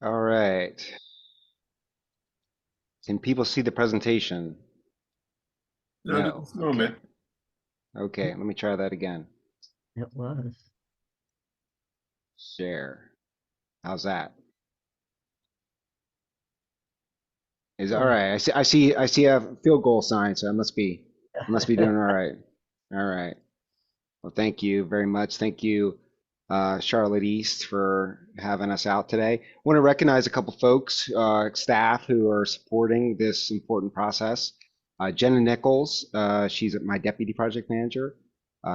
All right. Can people see the presentation? Not at No. this Okay. moment. Okay. Let me try that again. It was. Share. How's that? Is all Oh, right. I see a field goal sign, so I must be doing all right. All right. Well, thank you very much. Thank you, Charlotte East, for having us out today. I want to recognize a couple folks, staff who are supporting this important process. Jenna Nichols, she's my deputy project manager.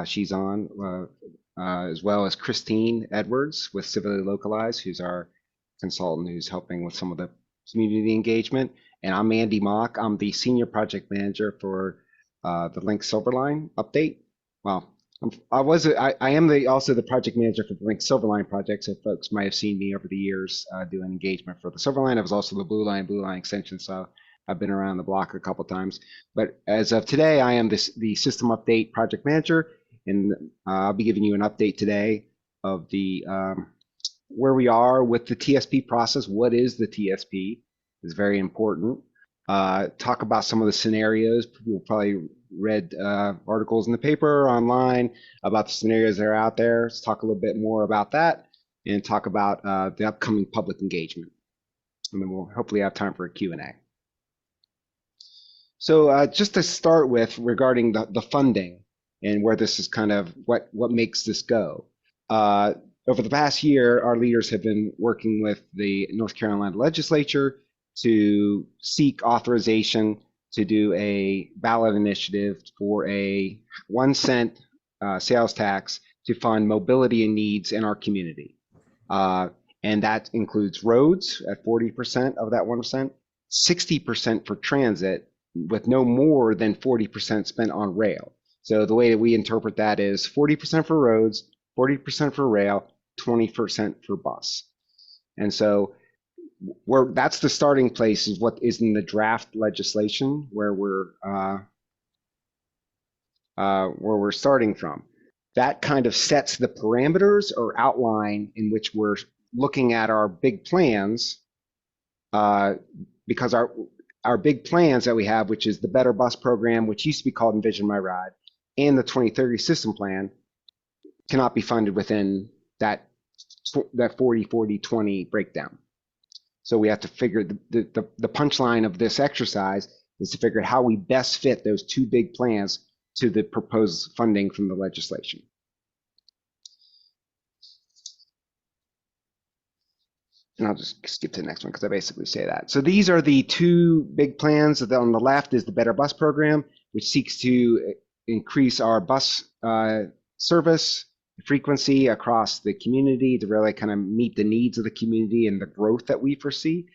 She's on, as well as Christine Edwards with Civilly Localized, who's our consultant who's helping with some of the community engagement. And I'm Andy Mock. I'm the senior project manager for the Link Silverline update. Well, I am also the project manager for the Link Silverline project, so folks might have seen me over the years doing engagement for the Silverline. I was also the Blue Line extension, so I've been around the block a couple times. But as of today, I am the system update project manager, and I'll be giving you an update today of the where we are with the TSP process. What is the TSP? Is very important. Talk about some of the scenarios. People probably read articles in the paper or online about the scenarios that are out there. Let's talk a little bit more about that and talk about the upcoming public engagement. And then we'll hopefully have time for a Q&A. So just to start with regarding the funding and where this is kind of what makes this go. Uh, Over the past year, our leaders have been working with the North Carolina legislature to seek authorization to do a ballot initiative for a 1 cent sales tax to fund mobility and needs in our community. Uh, and that includes roads at 40% of that 1%, 60% for transit, with no more than 40% spent on rail. So the way that we interpret that is 40% for roads, 40% for rail, 20% for bus. And so that's the starting place is what is in the draft legislation where we're starting from. That kind of sets the parameters or outline in which we're looking at our big plans, uh, because our big plans that we have, which is the Better Bus Program, which used to be called Envision My Ride, and the 2030 System Plan, cannot be funded within that 40-40-20 breakdown. So we have to figure the punchline of this exercise is to figure out how we best fit those two big plans to the proposed funding from the legislation. And I'll just skip to the next one because I basically say that. So these are the two big plans. On the left is the Better Bus Program, which seeks to increase our bus service frequency across the community to really kind of meet the needs of the community and the growth that we foresee,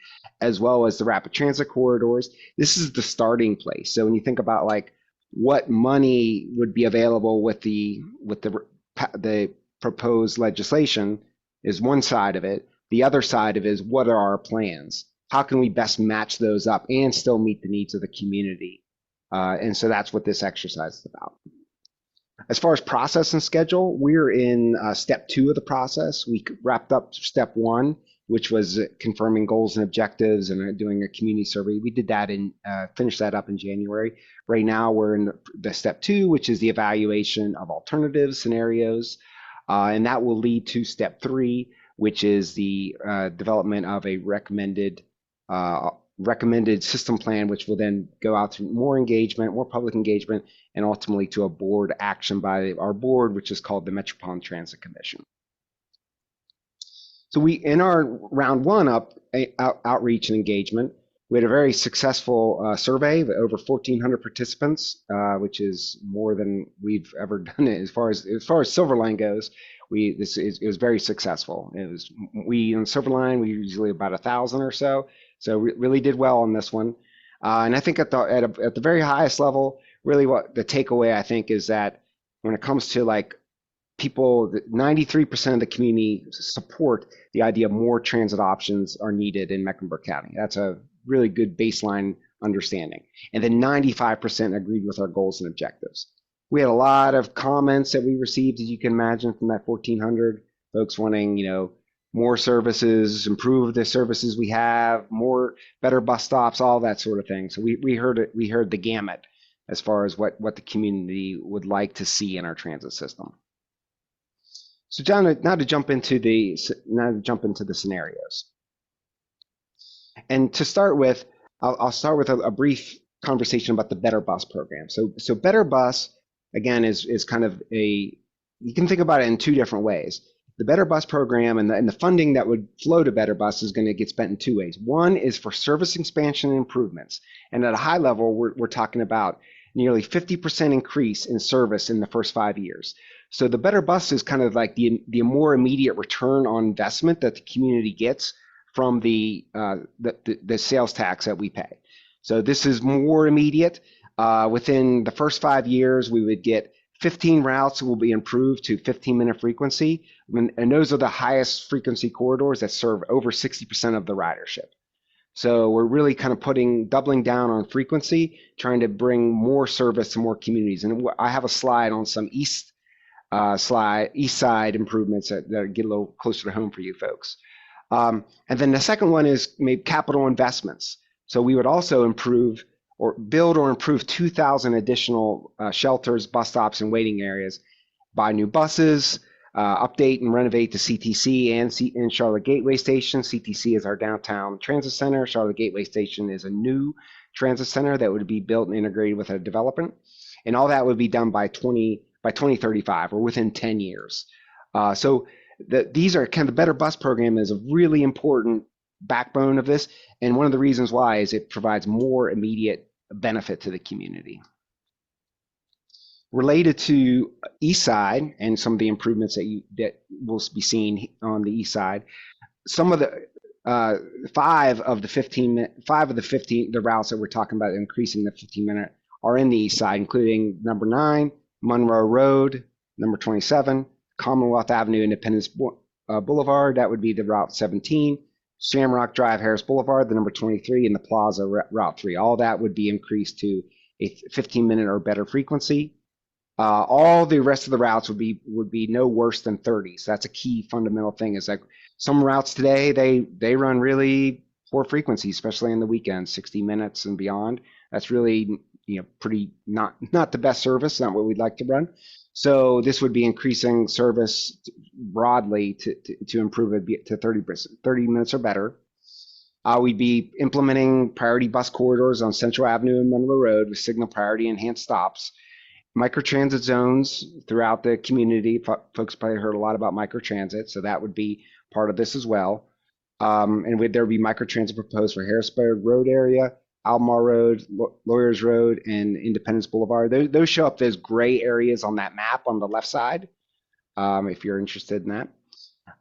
as well as the rapid transit corridors. This is the starting place. So when you think about like what money would be available with the proposed legislation is one side of it. The other side of it is what are our plans? How can we best match those up and still meet the needs of the community? And so that's what this exercise is about. As far as process and schedule, we're in step 2 of the process. We wrapped up step 1, which was confirming goals and objectives and doing a community survey. We did that and finished that up in January. Right now, we're in the step 2, which is the evaluation of alternative scenarios. And that will lead to step 3, which is the development of a recommended system plan, which will then go out to more engagement, more public engagement, and ultimately to a board action by our board, which is called the Metropolitan Transit Commission. So we, in our round 1 outreach and engagement, we had a very successful survey of over 1,400 participants, which is more than we've ever done it as far as Silverline goes. It was very successful. We in Silverline we usually about 1,000 or so, so we really did well on this one. And I think at the very highest level, really what the takeaway I think is that when it comes to like people, 93% of the community support the idea of more transit options are needed in Mecklenburg County. That's a really good baseline understanding. And then 95% agreed with our goals and objectives. We had a lot of comments that we received, as you can imagine, from that 1,400 folks wanting, more services, improve the services we have, better bus stops, all that sort of thing. So we heard it, we heard the gamut as far as what the community would like to see in our transit system. So John, now to jump into the scenarios. And to start with, I'll start with a brief conversation about the Better Bus program. So Better Bus, again, is kind of you can think about it in two different ways. The Better Bus program and the funding that would flow to Better Bus is going to get spent in two ways. One is for service expansion and improvements. And at a high level, we're talking about nearly 50% increase in service in the first 5 years. So the Better Bus is kind of like the more immediate return on investment that the community gets from the sales tax that we pay. So this is more immediate. Within the first 5 years, we would get 15 routes will be improved to 15-minute frequency, and those are the highest frequency corridors that serve over 60% of the ridership. So we're really kind of doubling down on frequency, trying to bring more service to more communities. And I have a slide on some Eastside improvements that get a little closer to home for you folks. And then the second one is maybe capital investments. So we would also improve or build or improve 2,000 additional shelters, bus stops, and waiting areas, buy new buses, update and renovate the CTC and Charlotte Gateway Station. CTC is our downtown transit center. Charlotte Gateway Station is a new transit center that would be built and integrated with a development. And all that would be done by 2035 or within 10 years. These are kind of the Better Bus program is a really important backbone of this. And one of the reasons why is it provides more immediate benefit to the community. Related to Eastside and some of the improvements that we'll be seeing on the Eastside, some of the five of the 15 the routes that we're talking about increasing the 15-minute are in the Eastside, including number 9, Monroe Road, number 27, Commonwealth Avenue, Independence Boulevard, that would be the Route 17, Shamrock Drive, Harris Boulevard, the number 23, and the Plaza Route 3. All that would be increased to a 15-minute or better frequency. All the rest of the routes would be no worse than 30. So that's a key fundamental thing. Is like some routes today they run really poor frequencies, especially in the weekends, 60 minutes and beyond. That's really pretty not the best service, not what we'd like to run. So this would be increasing service broadly to improve it to 30 minutes or better. We'd be implementing priority bus corridors on Central Avenue and Monroe Road with signal priority enhanced stops. Microtransit zones throughout the community. Folks probably heard a lot about microtransit, so that would be part of this as well. And there would be microtransit proposed for Harrisburg Road area, Albemarle Road, Lawyers Road, and Independence Boulevard. Those show up as gray areas on that map on the left side, if you're interested in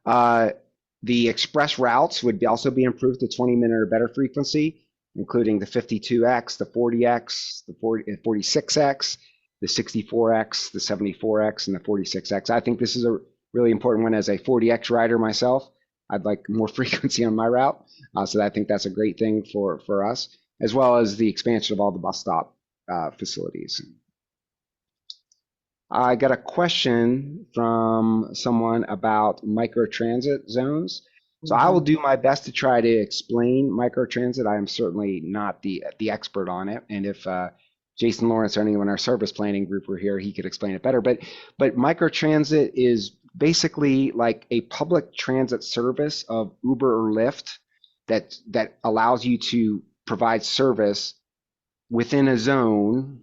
that. The express routes would also be improved to 20-minute or better frequency, including the 52X, the 40X, the 46X, the 64X, the 74X, and the 46X. I think this is a really important one as a 40X rider myself. I'd like more frequency on my route, so I think that's a great thing for us, as well as the expansion of all the bus stop facilities. I got a question from someone about microtransit zones. So I will do my best to try to explain microtransit. I am certainly not the expert on it, and if Jason Lawrence or anyone in our service planning group were here, he could explain it better. But microtransit is basically like a public transit service of Uber or Lyft that allows you to provide service within a zone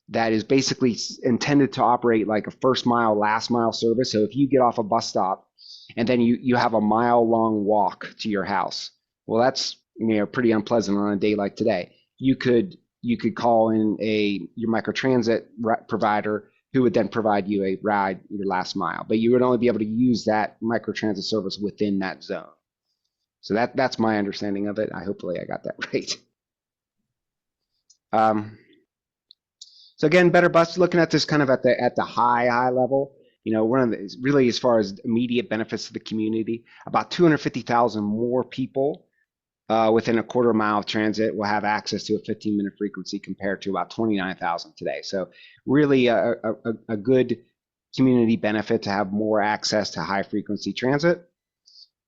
that is basically intended to operate like a first mile, last mile service. So if you get off a bus stop and then you have a mile-long walk to your house, well, that's pretty unpleasant on a day like today. You could call in your microtransit provider who would then provide you a ride your last mile, but you would only be able to use that microtransit service within that zone. So that's my understanding of it. Hopefully I got that right. So again, Better Bus, looking at this kind of at the high level. One of the really, as far as immediate benefits to the community, about 250,000 more people within a quarter mile of transit will have access to a 15-minute frequency compared to about 29,000 today. So really a good community benefit to have more access to high frequency transit.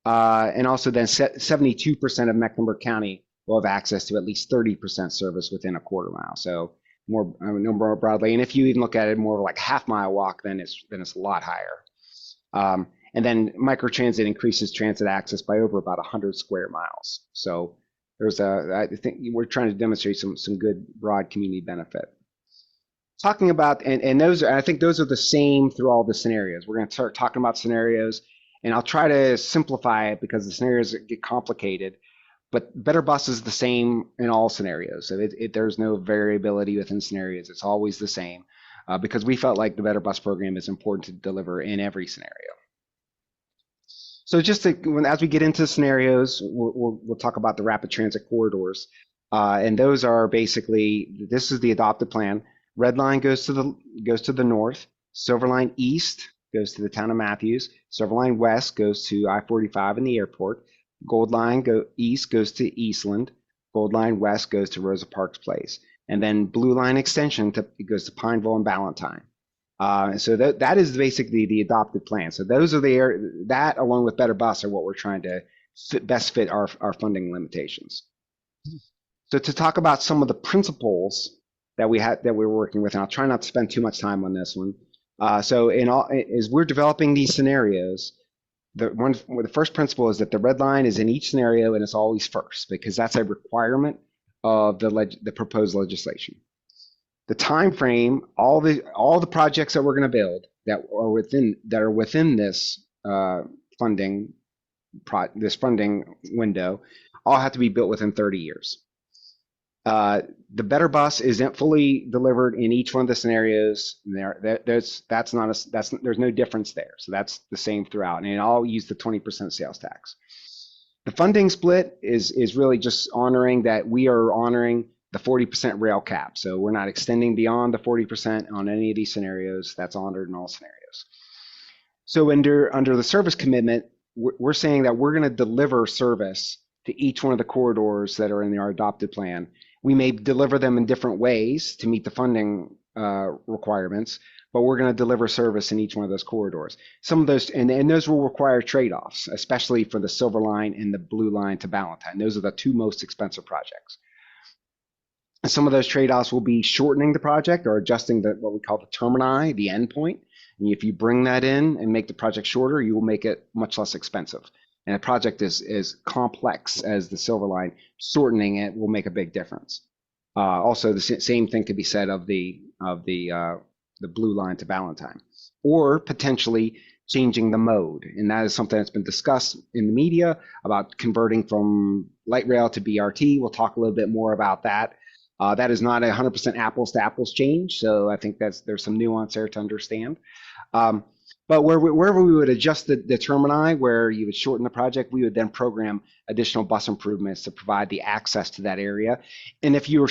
And also then 72% of Mecklenburg County will have access to at least 30% service within a quarter mile. So more broadly. And if you even look at it more like a half-mile walk, then it's a lot higher. And then microtransit increases transit access by over about 100 square miles. So I think we're trying to demonstrate some good broad community benefit. Talking about, and I think those are the same through all the scenarios. We're going to start talking about scenarios, and I'll try to simplify it because the scenarios get complicated. But Better Bus is the same in all scenarios. So there's no variability within scenarios. It's always the same because we felt like the Better Bus program is important to deliver in every scenario. So as we get into scenarios, we'll talk about the rapid transit corridors. And those are basically, this is the adopted plan. Red line goes to the north. Silver line east goes to the town of Matthews. Silver line west goes to I-45 and the airport. Gold line east goes to Eastland. Gold line west goes to Rosa Parks Place. And then blue line extension goes to Pineville and Ballantyne. So that is basically the adopted plan. So those are that along with Better Bus are what we're trying to best fit our funding limitations. So to talk about some of the principles that we're working with, and I'll try not to spend too much time on this one. So as we're developing these scenarios, the first principle is that the red line is in each scenario and it's always first because that's a requirement of the proposed legislation. The time frame, all the projects that we're going to build that are within this funding window all have to be built within 30 years. The Better Bus isn't fully delivered in each one of the scenarios. There's no difference there. So that's the same throughout, and I'll use the 20% sales tax. The funding split is really just honoring that we are honoring the 40% rail cap. So we're not extending beyond the 40% on any of these scenarios. That's honored in all scenarios. So under the service commitment, we're saying that we're going to deliver service to each one of the corridors that are in our adopted plan. We may deliver them in different ways to meet the funding requirements, but we're going to deliver service in each one of those corridors. Some of those, and those will require trade-offs, especially for the Silver Line and the Blue Line to Ballantyne. Those are the two most expensive projects. And some of those trade-offs will be shortening the project or adjusting what we call the termini, the endpoint. And if you bring that in and make the project shorter, you will make it much less expensive. And a project is complex as the Silver Line, shortening it will make a big difference. Also, the same thing could be said of the Blue Line to Ballantyne, or potentially changing the mode. And that is something that's been discussed in the media about converting from light rail to BRT. We'll talk a little bit more about that. That is not a 100% apples to apples change, so I think there's some nuance there to understand. But wherever we would adjust the termini, where you would shorten the project, we would then program additional bus improvements to provide the access to that area. And if you're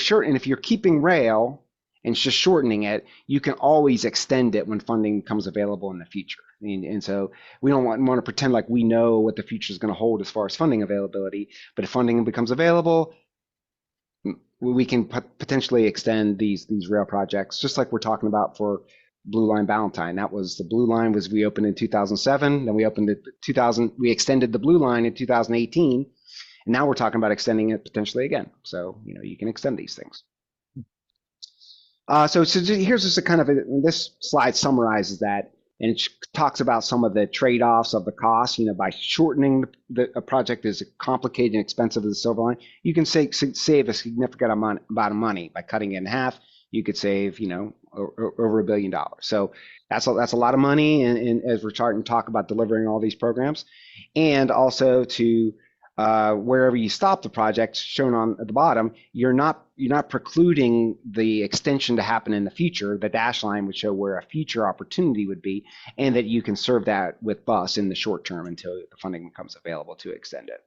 keeping rail and just shortening it, you can always extend it when funding comes available in the future. And so we don't want to pretend like we know what the future is going to hold as far as funding availability. But if funding becomes available, we can potentially extend these rail projects, just like we're talking about for Blue Line Ballantyne. The Blue Line was reopened in 2007. Then we extended the Blue Line in 2018, and now we're talking about extending it potentially again. So you can extend these things. So here's just this slide summarizes that, and it talks about some of the trade-offs of the cost. By shortening a project is complicated and expensive as the Silver Line, you can save a significant amount of money by cutting it in half. You could save, over $1 billion. So that's a lot of money. And as we're starting to talk about delivering all these programs, and also to wherever you stop the project, shown on at the bottom, you're not precluding the extension to happen in the future. The dash line would show where a future opportunity would be, and that you can serve that with bus in the short term until the funding becomes available to extend it.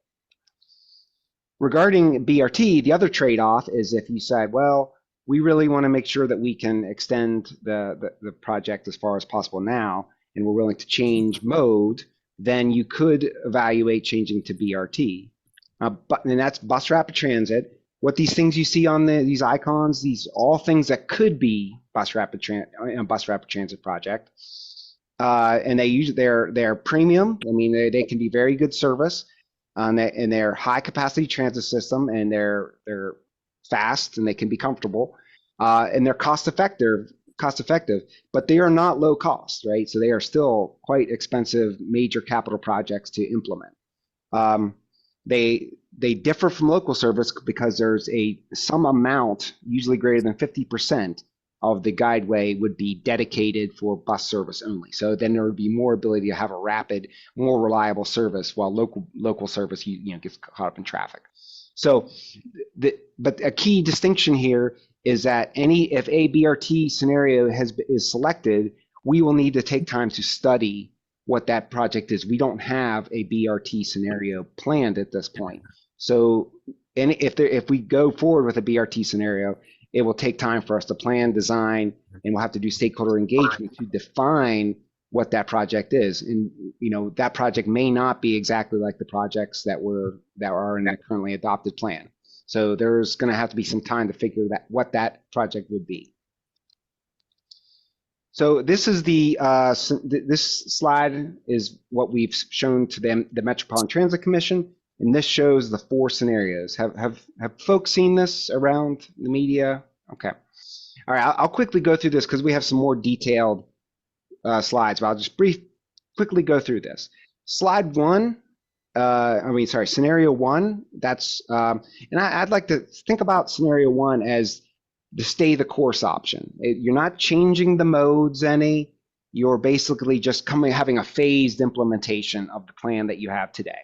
Regarding BRT, the other trade-off is if you said, well, we really want to make sure that we can extend the project as far as possible now, and we're willing to change mode, then you could evaluate changing to BRT. And that's bus rapid transit. What these things you see on these icons, these all things that could be bus rapid transit project. and they're premium. I mean, they can be very good service, and they're high capacity transit system, and they're fast and they can be comfortable, and they're cost effective, but they are not low cost, right? So they are still quite expensive major capital projects to implement. Um, they differ from local service because there's some amount, usually greater than 50%, of the guideway would be dedicated for bus service only. So then there would be more ability to have a rapid, more reliable service, while local service gets caught up in traffic. So, but a key distinction here is that if a BRT scenario is selected, we will need to take time to study what that project is. We don't have a BRT scenario planned at this point. So, and if we go forward with a BRT scenario, it will take time for us to plan, design, and we'll have to do stakeholder engagement to define what that project is. And that project may not be exactly like the projects that are in that currently adopted plan. So there's going to have to be some time to figure what that project would be. So this is this slide is what we've shown to the Metropolitan Transit Commission, and this shows the 4 scenarios. Have folks seen this around the media? Okay. All right, I'll quickly go through this because we have some more detailed slides, but I'll just quickly go through this. Slide 1, scenario 1, that's, and I'd like to think about scenario 1 as the stay the course option. You're not changing the modes any. You're basically just having a phased implementation of the plan that you have today.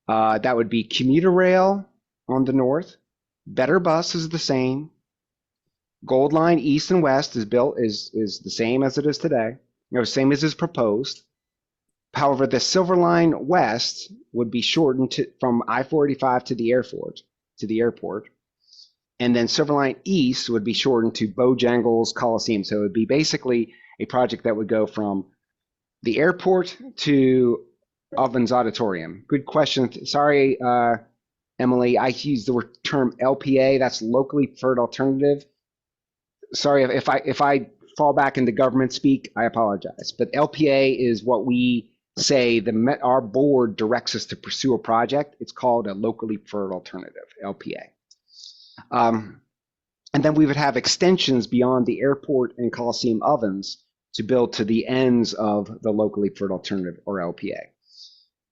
That would be commuter rail on the north. Better bus is the same. Gold Line east and west is the same as it is today. Same as is proposed. However, the Silver Line west would be shortened from I-485 to the airport. And then Silver Line East would be shortened to Bojangles Coliseum. So it would be basically a project that would go from the airport to Ovens Auditorium. Good question. Sorry, Emily, I used the term LPA. That's locally preferred alternative. Sorry if I fall back into government speak, I apologize. But LPA is what we say our board directs us to pursue a project. It's called a locally preferred alternative, LPA. And then we would have extensions beyond the airport and Coliseum Ovens to build to the ends of the locally preferred alternative, or LPA.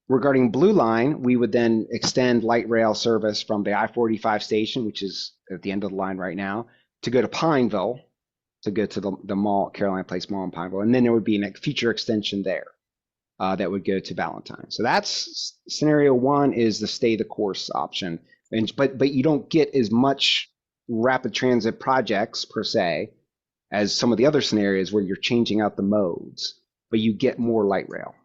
Regarding Blue Line, we would then extend light rail service from the I-485 station, which is at the end of the line right now, to go to Pineville, to go to the mall, Caroline Place Mall in Pineville. And then there would be a future extension there that would go to Valentine. So that's scenario 1, is the stay the course option. But you don't get as much rapid transit projects per se as some of the other scenarios where you're changing out the modes, but you get more light rail.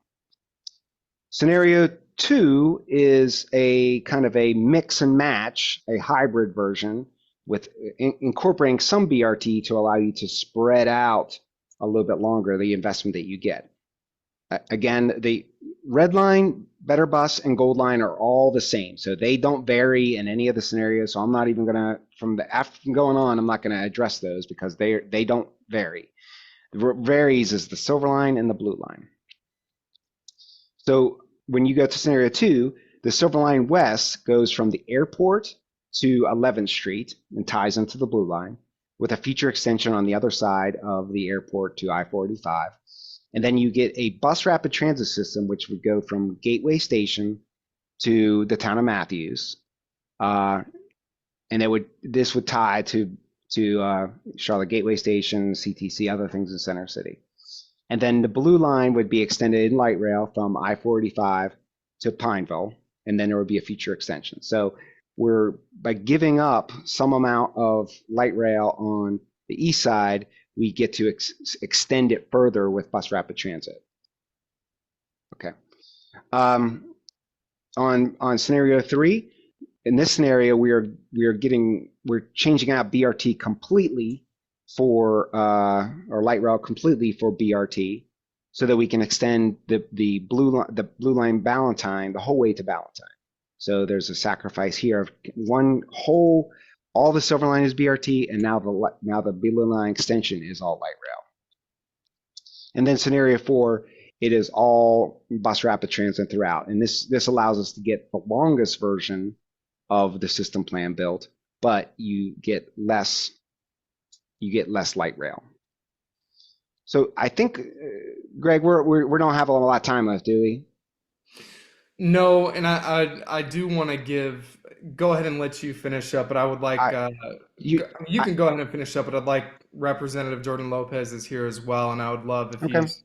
Scenario 2 is a kind of a mix and match, a hybrid version with incorporating some BRT to allow you to spread out a little bit longer the investment that you get. Again, the Red Line, Better Bus, and Gold Line are all the same. So they don't vary in any of the scenarios. So I'm not even going to, from going on, I'm not going to address those because they don't vary. What varies is the Silver Line and the Blue Line. So when you go to scenario 2, the Silver Line West goes from the airport to 11th Street and ties into the Blue Line with a future extension on the other side of the airport to I-485. And then you get a bus rapid transit system, which would go from Gateway Station to the town of Matthews. And this would tie to Charlotte Gateway Station, CTC, other things in Center City. And then the Blue Line would be extended in light rail from I-485 to Pineville, and then there would be a future extension. So by giving up some amount of light rail on the east side, we get to extend it further with bus rapid transit. Okay. On scenario 3, in this scenario, we're changing out BRT completely or light rail completely for BRT, so that we can extend the blue line Valentine the whole way to Valentine. So there's a sacrifice here of all the Silver Line is BRT, and now the Blue Line extension is all light rail. And then scenario 4, it is all bus rapid transit throughout. And this allows us to get the longest version of the system plan built, but you get less light rail. So I think, Greg, we don't have a lot of time left, do we? No, and I do want to go ahead and let you finish up, but I would like I you you I, can go ahead and finish up, but I'd like Representative Jordan Lopez is here as well, and I would love if okay. he's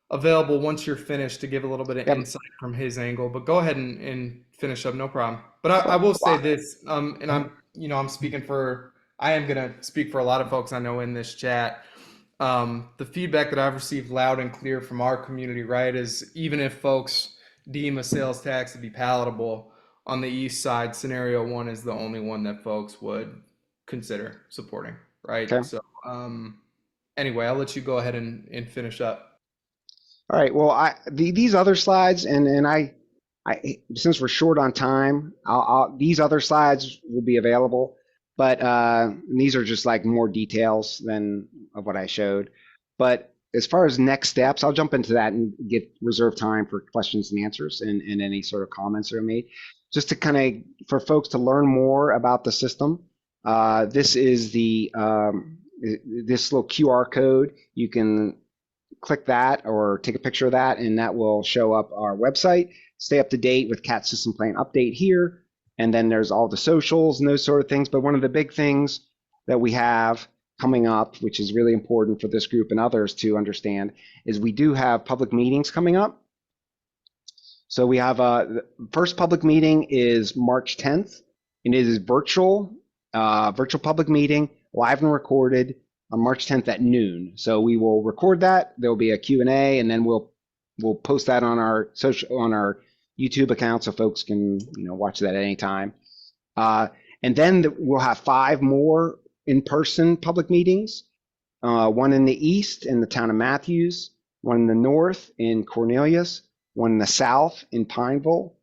available once you're finished to give a little bit of Yep. insight from his angle. But go ahead and finish up, no problem. But I Well, will say well, this, and I am gonna speak for a lot of folks I know in this chat. The feedback that I've received loud and clear from our community, right, is even if folks deem a sales tax to be palatable on the east side, scenario one is the only one that folks would consider supporting, right? okay. So, anyway, I'll let you go ahead and finish up. All right. Well, these other slides, and since we're short on time, these other slides will be available, but these are just like more details than of what I showed. But as far as next steps, I'll jump into that and get reserve time for questions and answers and any sort of comments that are made, just to kind of for folks to learn more about the system. This is this little QR code. You can click that or take a picture of that, and that will show up our website. Stay up to date with CAT system plan update here. And then there's all the socials and those sort of things. But one of the big things that we have coming up, which is really important for this group and others to understand, is we do have public meetings coming up. So we have the first public meeting is March 10th, and it is virtual public meeting, live and recorded on March 10th at noon. So we will record that. There will be a Q&A, and then we'll post that on our YouTube account so folks can watch that at any time. And then we'll have 5 more in-person public meetings. One in the east in the town of Matthews, one in the north in Cornelius, one in the south in Pineville,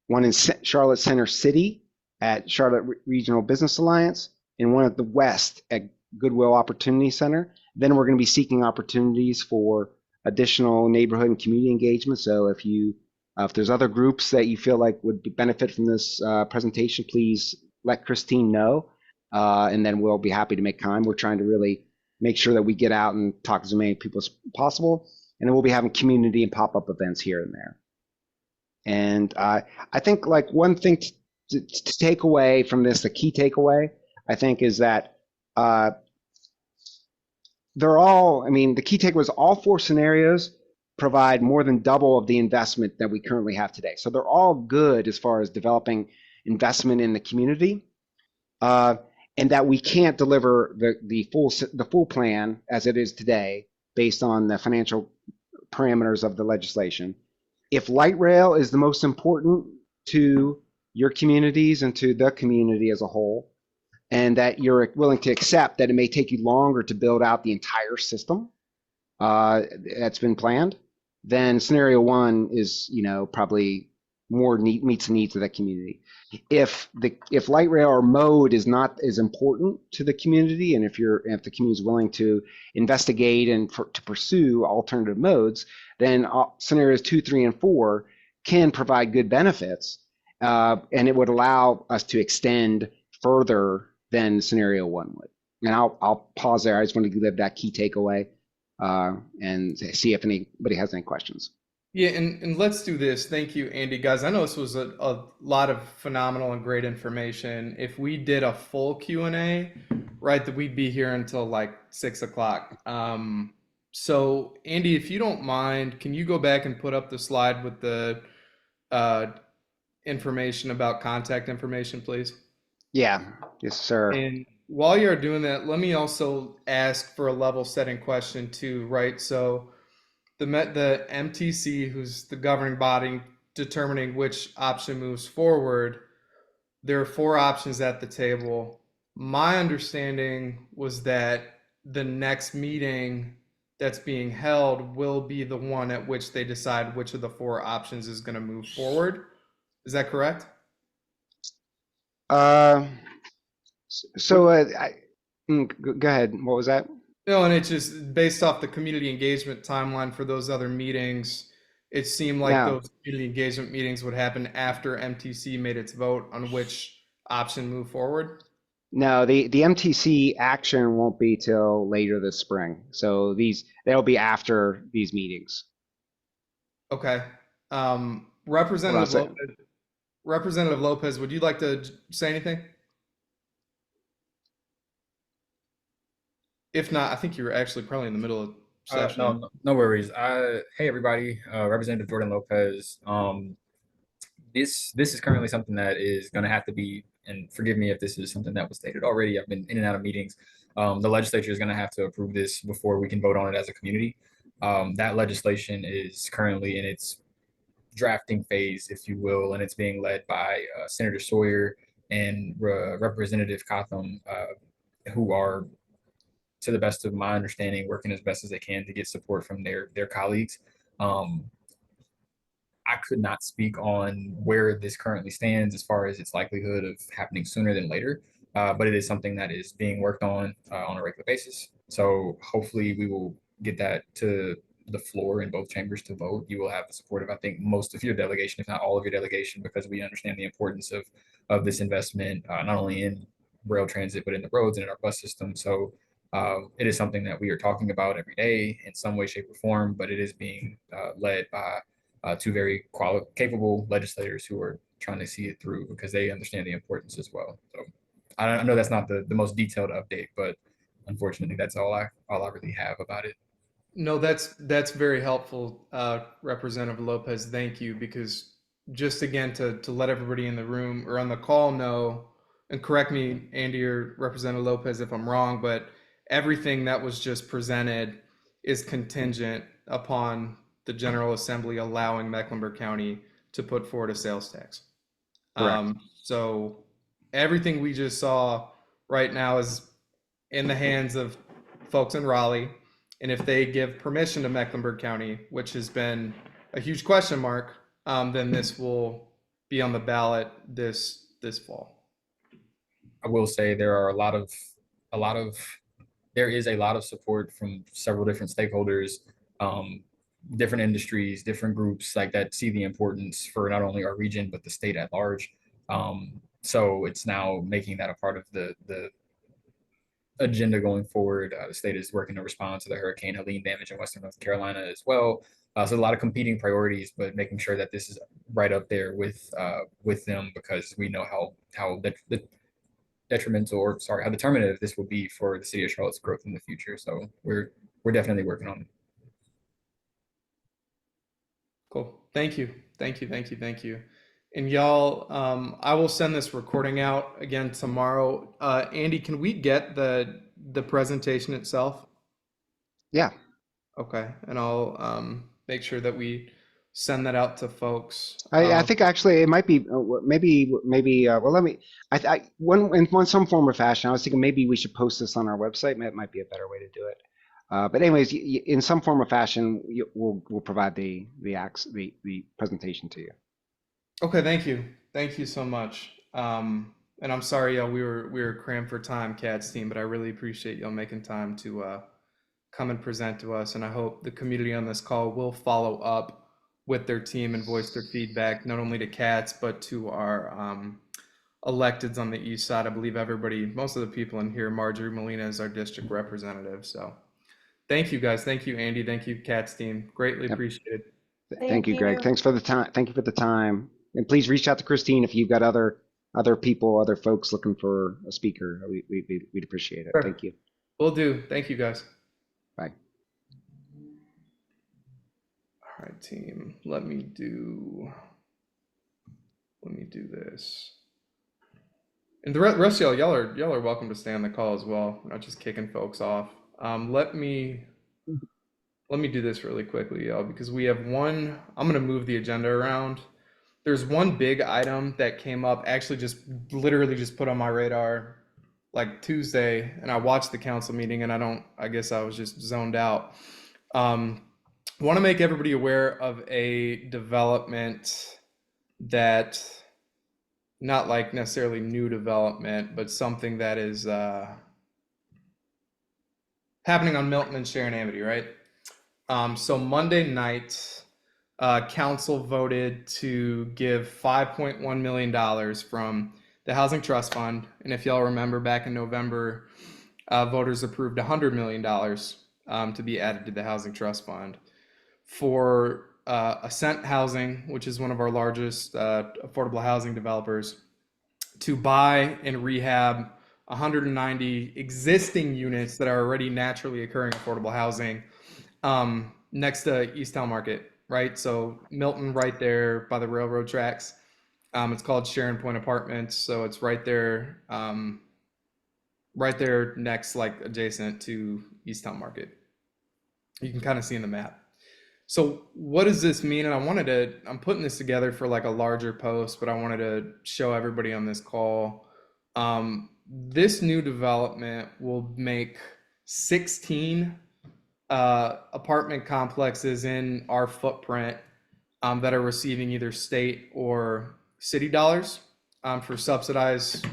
one in Charlotte Center City at Charlotte Regional Business Alliance, and one at the west at Goodwill Opportunity Center. Then we're going to be seeking opportunities for additional neighborhood and community engagement. So if there's other groups that you feel like would benefit from this presentation, please let Christine know, and then we'll be happy to make time. We're trying to really make sure that we get out and talk to as many people as possible, and then we'll be having community and pop-up events here and there. And I think like one thing to take away from this, the key takeaway, I think, is that the key takeaway is all 4 scenarios provide more than double of the investment that we currently have today. So they're all good as far as developing investment in the community, and that we can't deliver the full plan as it is today based on the financial parameters of the legislation. If light rail is the most important to your communities and to the community as a whole, and that you're willing to accept that it may take you longer to build out the entire system that's been planned, then scenario 1 is probably meets the needs of that community. If light rail or mode is not as important to the community, and if the community is willing to investigate and to pursue alternative modes, then scenarios 2, 3, and 4 can provide good benefits, and it would allow us to extend further than scenario 1 would. And I'll pause there. I just want to give that key takeaway and see if anybody has any questions. Yeah, and let's do this. Thank you, Andy. Guys, I know this was a lot of phenomenal and great information. If we did a full Q&A, right, that we'd be here until like 6 o'clock. So, Andy, if you don't mind, can you go back and put up the slide with the uh, information about contact information, please? Yeah, yes, sir. And while you're doing that, let me also ask for a level setting question too, right? So the MTC, who's the governing body determining which option moves forward, there are 4 options at the table. My understanding was that the next meeting that's being held will be the one at which they decide which of the 4 options is going to move forward. Is that correct? Uh, so go ahead. What was that? No, and it's just based off the community engagement timeline for those other meetings. It seemed like No, those community engagement meetings would happen after MTC made its vote on which option move forward. no, the MTC action won't be till later this spring. So that'll be after these meetings. Okay. Hold on a second. Representative Lopez, would you like to say anything? If not, I think you were actually probably in the middle of No, session. no worries. Hey everybody, Representative Jordan Lopez. This is currently something that is going to have to be, and forgive me if this is something that was stated already. I've been in and out of meetings. The legislature is going to have to approve this before we can vote on it as a community. That legislation is currently in its drafting phase, if you will, and it's being led by Senator Sawyer and Representative Cotham, who are, to the best of my understanding, working as best as they can to get support from their colleagues. Um, I could not speak on where this currently stands as far as its likelihood of happening sooner than later, but it is something that is being worked on a regular basis. So hopefully we will get that to the floor in both chambers to vote. You will have the support of, I think, most of your delegation, if not all of your delegation, because we understand the importance of this investment, not only in rail transit, but in the roads and in our bus system. So it is something that we are talking about every day in some way, shape, or form, but it is being led by two very capable legislators who are trying to see it through because they understand the importance as well. So I know that's not the most detailed update, but unfortunately, that's all I really have about it. No, that's very helpful, Representative Lopez. Thank you, because just again to let everybody in the room or on the call know, and correct me, Andy or Representative Lopez, if I'm wrong, but everything that was just presented is contingent upon the General Assembly allowing Mecklenburg County to put forward a sales tax. Correct. So everything we just saw right now is in the hands of folks in Raleigh. And if they give permission to Mecklenburg County, which has been a huge question mark, then this will be on the ballot this fall. I will say there are a lot of there is a lot of support from several different stakeholders, um, different industries, different groups like that see the importance for not only our region but the state at large. So it's now making that a part of the agenda going forward. The state is working to respond to the Hurricane Helene damage in Western North Carolina as well. So a lot of competing priorities, but making sure that this is right up there with them because we know how the detrimental or sorry how determinative this will be for the city of Charlotte's growth in the future. So we're definitely working on it. Cool. Thank you. Thank you. Thank you. Thank you. And y'all, I will send this recording out again tomorrow. Andy, can we get the presentation itself? Yeah. Okay, and I'll make sure that we send that out to folks. I think actually it might be maybe well let me one in some form or fashion I was thinking maybe we should post this on our website. That might be a better way to do it. But anyways, in some form or fashion, we'll provide the presentation to you. Okay, thank you so much. And I'm sorry, y'all, we were crammed for time, CATS team, but I really appreciate y'all making time to come and present to us. And I hope the community on this call will follow up with their team and voice their feedback, not only to CATS, but to our electeds on the east side. I believe everybody, most of the people in here, Marjorie Molina is our district representative. So thank you guys. Thank you, Andy. Thank you, CATS team. Greatly Yep. appreciated. Thank you, Greg. Thanks for the time. Thank you for the time. And please reach out to Christine if you've got other people, other folks looking for a speaker. We'd appreciate it. Sure. Thank you. Will do. Thank you, guys. Bye. All right, team. Let me do this. And the rest of y'all are welcome to stay on the call as well. We're not just kicking folks off. Let me do this really quickly, y'all, because we have one. I'm gonna move the agenda around. There's one big item that came up, actually just literally just put on my radar like Tuesday, and I watched the council meeting, and I guess I was just zoned out. Want to make everybody aware of a development that, not like necessarily new development, but something that is happening on Milton and Sharon Amity, right? So Monday night, council voted to give $5.1 million from the Housing Trust Fund. And if y'all remember back in November, voters approved $100 million to be added to the Housing Trust Fund for Ascent Housing, which is one of our largest affordable housing developers, to buy and rehab 190 existing units that are already naturally occurring affordable housing next to Easttown Market, right? So Milton right there by the railroad tracks. It's called Sharon Pointe Apartments. So it's right there next, like adjacent to Easttown Market. You can kind of see in the map. So what does this mean? And I'm putting this together for like a larger post, but I wanted to show everybody on this call. This new development will make 16 apartment complexes in our footprint that are receiving either state or city dollars for subsidized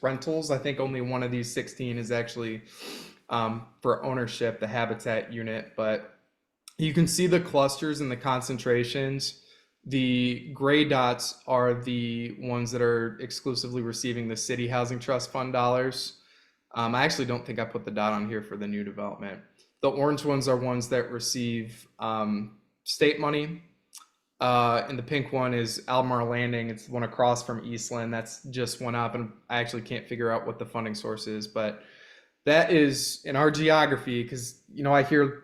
rentals. I think only one of these 16 is actually for ownership, the Habitat unit, but you can see the clusters and the concentrations. The gray dots are the ones that are exclusively receiving the City Housing Trust Fund dollars. I actually don't think I put the dot on here for the new development. The orange ones are ones that receive state money. And the pink one is Albemarle Landing. It's the one across from Eastland. That's just went up, and I actually can't figure out what the funding source is, but that is in our geography, because I hear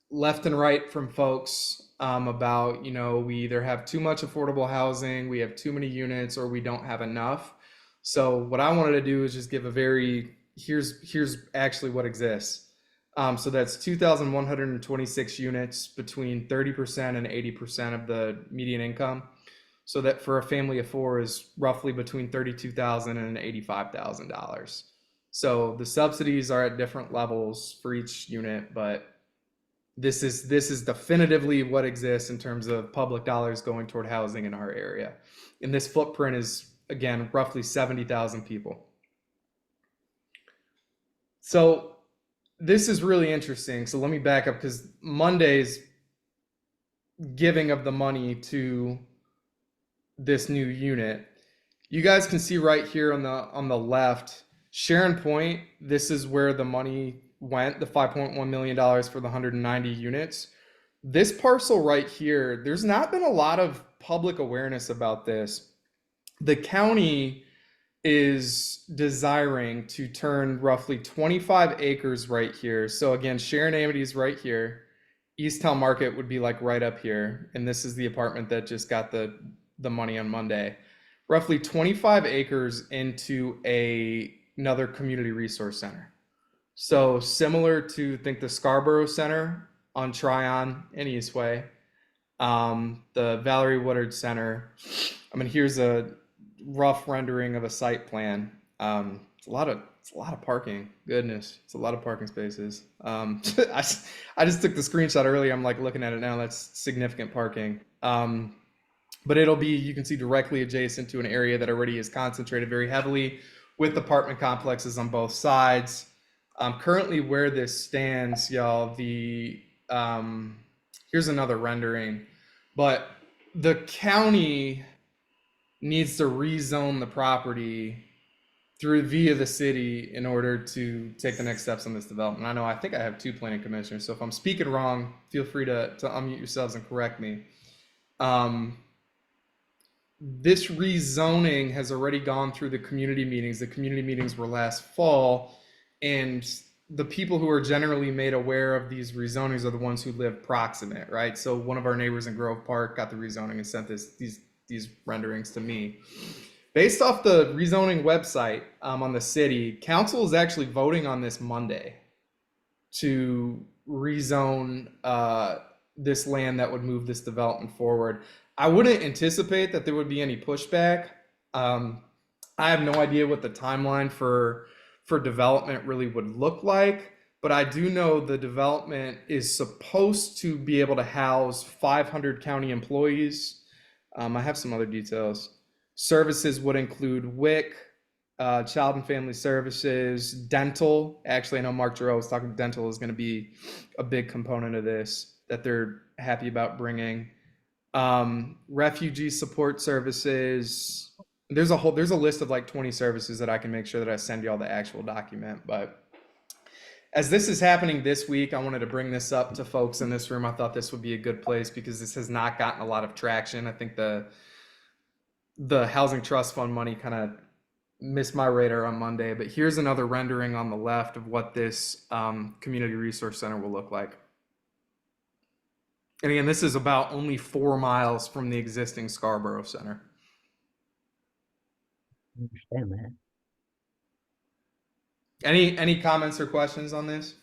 left and right from folks about we either have too much affordable housing, we have too many units, or we don't have enough. So what I wanted to do is just give here's actually what exists. So that's 2,126 units between 30% and 80% of the median income. So that for a family of four is roughly between $32,000 and $85,000. So the subsidies are at different levels for each unit, but this is definitively what exists in terms of public dollars going toward housing in our area. And this footprint is, again, roughly 70,000 people. So this is really interesting. So let me back up, because Monday's giving of the money to this new unit, you guys can see right here on the left, Sharon Pointe, this is where the money went, the $5.1 million for the 190 units. This parcel right here, there's not been a lot of public awareness about this. The county is desiring to turn roughly 25 acres right here. So again, Sharon Amity is right here. Easttown Market would be like right up here. And this is the apartment that just got the money on Monday. Roughly 25 acres into another community resource center. So similar to, think, the Scarborough Center on Tryon and Eastway, the Valerie Woodard Center. Here's a rough rendering of a site plan. It's a lot of parking. Goodness, it's a lot of parking spaces. I just took the screenshot earlier. I'm like looking at it now. That's significant parking. But it'll be, you can see, directly adjacent to an area that already is concentrated very heavily with apartment complexes on both sides. Currently where this stands, y'all, here's another rendering, but the county needs to rezone the property via the city in order to take the next steps on this development. I think I have two planning commissioners, so if I'm speaking wrong, feel free to unmute yourselves and correct me. This rezoning has already gone through the community meetings. The community meetings were last fall, and the people who are generally made aware of these rezonings are the ones who live proximate, right? So one of our neighbors in Grove Park got the rezoning and sent these renderings to me. Based off the rezoning website on the city, council is actually voting on this Monday to rezone this land that would move this development forward. I wouldn't anticipate that there would be any pushback. I have no idea what the timeline for development really would look like, but I do know the development is supposed to be able to house 500 county employees. I have some other details. Services would include WIC, child and family services, dental. Actually, I know Mark Giroux was talking dental is going to be a big component of this that they're happy about bringing. Refugee support services. There's a list of like 20 services that I can make sure that I send you all the actual document. But as this is happening this week, I wanted to bring this up to folks in this room. I thought this would be a good place because this has not gotten a lot of traction. I think the housing trust fund money kind of missed my radar on Monday, but here's another rendering on the left of what this community resource center will look like. And again, this is about only 4 miles from the existing Scarborough Center. I understand that. Any comments or questions on this?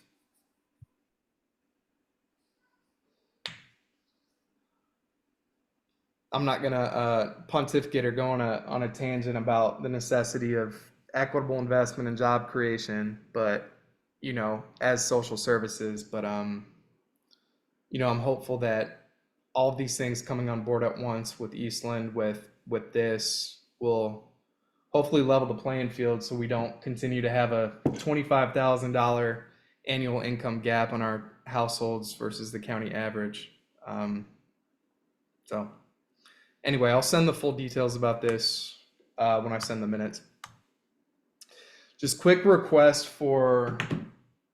I'm not gonna pontificate or go on a tangent about the necessity of equitable investment and job creation, but as social services. But I'm hopeful that all of these things coming on board at once with Eastland, with this, will hopefully level the playing field so we don't continue to have a $25,000 annual income gap on our households versus the county average. So anyway, I'll send the full details about this when I send the minutes. Just quick request for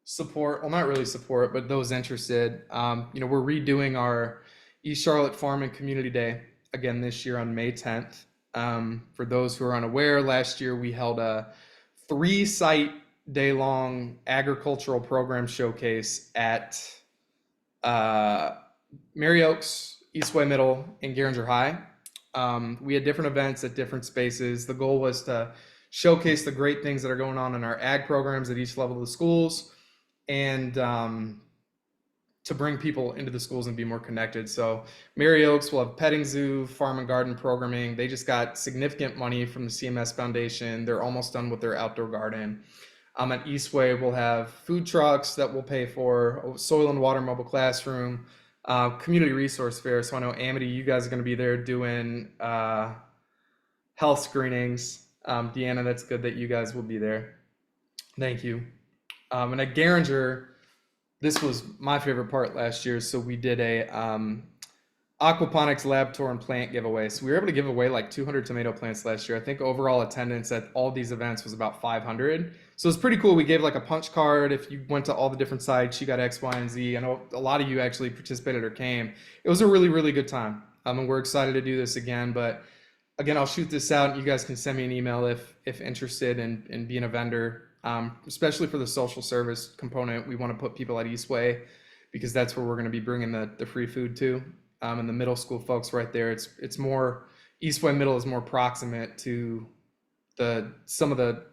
support. Well, not really support, but those interested. We're redoing our East Charlotte Farm and Community Day again this year on May 10th. For those who are unaware, last year we held a 3-site day-long agricultural program showcase at Mary Oaks, Eastway Middle, and Garinger High. We had different events at different spaces. The goal was to showcase the great things that are going on in our ag programs at each level of the schools, and to bring people into the schools and be more connected. So Mary Oaks will have petting zoo, farm and garden programming. They just got significant money from the CMS Foundation. They're almost done with their outdoor garden. At Eastway, we'll have food trucks that we'll pay for, soil and water mobile classroom, community resource fair. So I know Amity, you guys are going to be there doing health screenings. Deanna, that's good that you guys will be there. Thank you. And at Garinger, this was my favorite part last year. So we did a aquaponics lab tour and plant giveaway. So we were able to give away like 200 tomato plants last year. I think overall attendance at all these events was about 500. So it's pretty cool. We gave like a punch card. If you went to all the different sites, you got X, Y, and Z. I know a lot of you actually participated or came. It was a really, really good time. And we're excited to do this again. But again, I'll shoot this out and you guys can send me an email if interested in being a vendor. Especially for the social service component, we want to put people at Eastway because that's where we're going to be bringing the free food to. And the middle school folks right there, it's more, Eastway Middle is more proximate to some of the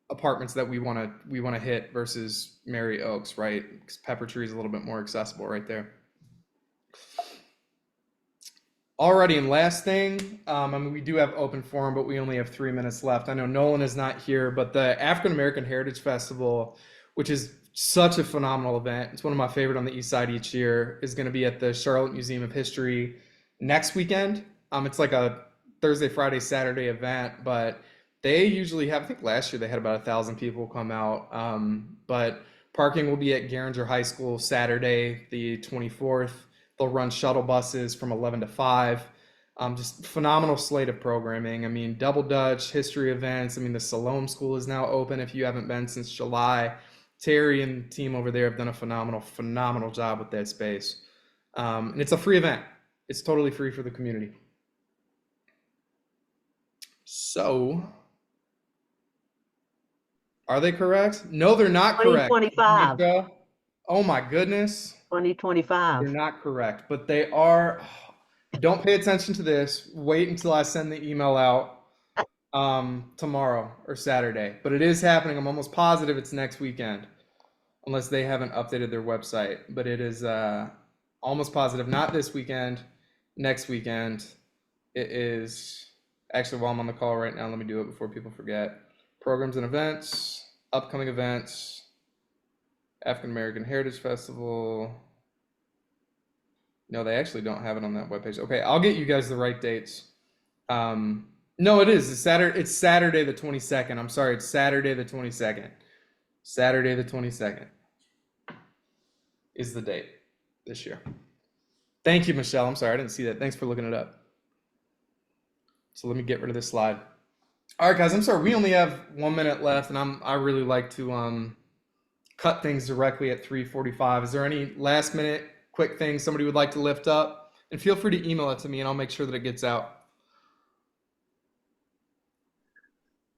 apartments that we want to hit versus Mary Oaks, right? Because Pepper Tree is a little bit more accessible right there. Alrighty, and last thing, we do have open forum, but we only have 3 minutes left. I know Nolan is not here, but the African American Heritage Festival, which is such a phenomenal event, it's one of my favorite on the East Side each year, is going to be at the Charlotte Museum of History next weekend. It's like a Thursday, Friday, Saturday event, but they usually have, I think last year they had about 1,000 people come out. But parking will be at Garinger High School Saturday, the 24th. They'll run shuttle buses from 11 to 5. Just phenomenal slate of programming. Double Dutch, history events. The Salome School is now open if you haven't been since July. Terry and the team over there have done a phenomenal job with that space. And it's a free event. It's totally free for the community. So, are they correct? No, they're not correct. 2025. Mika. Oh my goodness. 2025. They're not correct, but they are. Don't pay attention to this. Wait until I send the email out tomorrow or Saturday. But it is happening. I'm almost positive it's next weekend, unless they haven't updated their website. But it is almost positive. Not this weekend, next weekend. It is actually, while I'm on the call right now, let me do it before people forget. Programs and events, upcoming events. African American Heritage Festival. No, they actually don't have it on that webpage. Okay, I'll get you guys the right dates. No, it is. It's Saturday. It's Saturday the 22nd. I'm sorry. It's Saturday the 22nd. Saturday the 22nd is the date this year. Thank you, Michelle. I'm sorry. I didn't see that. Thanks for looking it up. So let me get rid of this slide. All right, guys. I'm sorry. We only have 1 minute left, and I really like to cut things directly at 3:45. Is there any last minute quick things somebody would like to lift up? And feel free to email it to me, and I'll make sure that it gets out.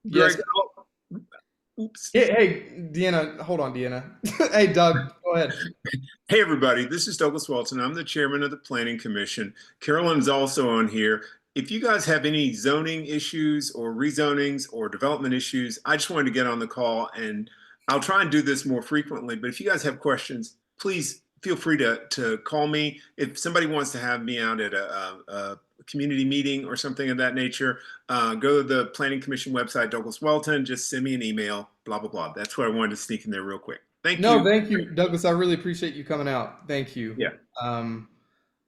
Yes. Greg, oops. Hey, Deanna. Hold on, Deanna. Hey, Doug. Go ahead. Hey, everybody. This is Douglas Walton. I'm the chairman of the Planning Commission. Carolyn's also on here. If you guys have any zoning issues or rezonings or development issues, I just wanted to get on the call, and I'll try and do this more frequently. But if you guys have questions, please feel free to call me. If somebody wants to have me out at a community meeting or something of that nature, go to the Planning Commission website, Douglas Welton, just send me an email, blah, blah, blah. That's what I wanted to sneak in there real quick. Thank you. Thank you, Douglas. I really appreciate you coming out. Thank you. Yeah.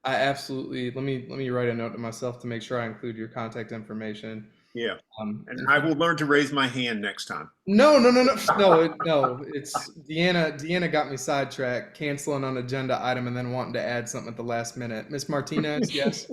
I absolutely, let me write a note to myself to make sure I include your contact information. Yeah. And I will learn to raise my hand next time. No. It's Deanna got me sidetracked, canceling an agenda item and then wanting to add something at the last minute. Miss Martinez, yes.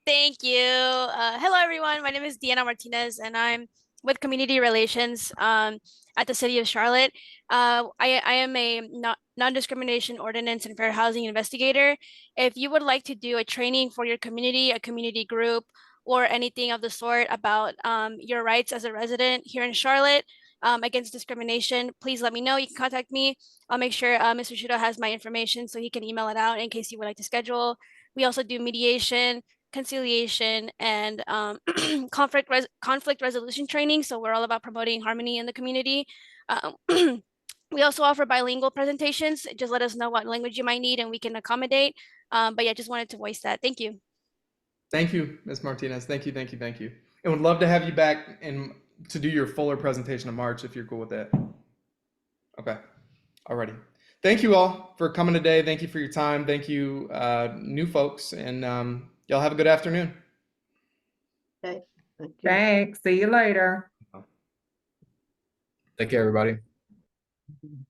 Thank you. Hello, everyone. My name is Deanna Martinez, and I'm with Community Relations at the City of Charlotte. I am a non-discrimination ordinance and fair housing investigator. If you would like to do a training for your community, a community group, or anything of the sort about your rights as a resident here in Charlotte against discrimination, please let me know. You can contact me. I'll make sure Mr. Shudo has my information so he can email it out in case you would like to schedule. We also do mediation, conciliation, and conflict resolution training. So we're all about promoting harmony in the community. We also offer bilingual presentations. Just let us know what language you might need and we can accommodate. But yeah, just wanted to voice that. Thank you. Thank you, Ms. Martinez. Thank you. And would love to have you back and to do your fuller presentation in March if you're cool with that. Okay. Alrighty. Thank you all for coming today. Thank you for your time. Thank you, new folks, and y'all have a good afternoon. Okay, thank you. Thanks. See you later. Take care, everybody. Mhm.